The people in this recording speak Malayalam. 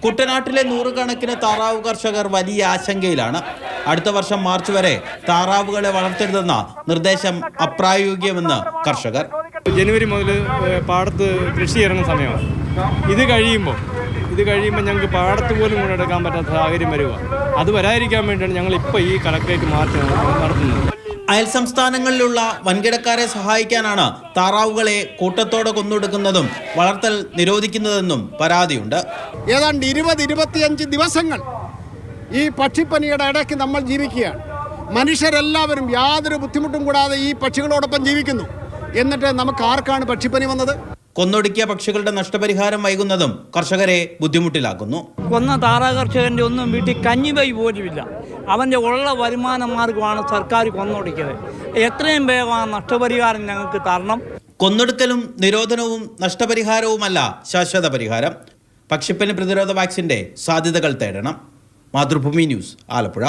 കുട്ടനാട്ടിലെ നൂറുകണക്കിന് താറാവ് കർഷകർ വലിയ ആശങ്കയിലാണ്. അടുത്ത വർഷം മാർച്ച് വരെ താറാവുകളെ വളർത്തരുതെന്ന നിർദ്ദേശം അപ്രായോഗികമെന്ന് കർഷകർ. ജനുവരി മുതൽ പാടത്ത് കൃഷി ഇറങ്ങുന്ന സമയമാണ്. ഇത് കഴിയുമ്പോൾ ഞങ്ങൾക്ക് പാടത്ത് പോലും കൊണ്ടെടുക്കാൻ പറ്റാത്ത സാഹചര്യം വരിക. അത് വരാതിരിക്കാൻ വേണ്ടിയാണ് ഞങ്ങൾ ഇപ്പോൾ ഈ കളക്ടറേറ്റ് മാർച്ച് നടത്തുന്നത്. അയൽ സംസ്ഥാനങ്ങളിലുള്ള വൻകിടക്കാരെ സഹായിക്കാനാണ് താറാവുകളെ കൂട്ടത്തോടെ കൊന്നൊടുക്കുന്നതും വളർത്തൽ നിരോധിക്കുന്നതെന്നും പരാതിയുണ്ട്. ഏതാണ്ട് 20-25 ദിവസങ്ങൾ ഈ പക്ഷിപ്പനിയുടെ ഇടയ്ക്ക് നമ്മൾ ജീവിക്കുകയാണ്. മനുഷ്യരെല്ലാവരും യാതൊരു ബുദ്ധിമുട്ടും കൂടാതെ ഈ പക്ഷികളോടൊപ്പം ജീവിക്കുന്നു. എന്നിട്ട് നമുക്ക് ആർക്കാണ് പക്ഷിപ്പനി വന്നത്? കൊന്നൊടുക്കിയ പക്ഷികളുടെ നഷ്ടപരിഹാരം വൈകുന്നതും കർഷകരെ ബുദ്ധിമുട്ടിലാക്കുന്നു. കൊന്ന താറാവ് കർഷകന്റെ ഒന്നും വീട്ടിൽ കഞ്ഞിവൈ പോലുമില്ല. അവൻ്റെ ഉള്ള വരുമാന മാർഗമാണ് സർക്കാർ കൊന്നൊടുക്കിയത്. എത്രയും വേഗം ആ നഷ്ടപരിഹാരം ഞങ്ങൾക്ക് തരണം. കൊന്നൊടുക്കലും നിരോധനവും നഷ്ടപരിഹാരവുമല്ല ശാശ്വത പരിഹാരം. പക്ഷിപ്പനി പ്രതിരോധ വാക്സിന്റെ സാധ്യതകൾ തേടണം. മാതൃഭൂമി ന്യൂസ്, ആലപ്പുഴ.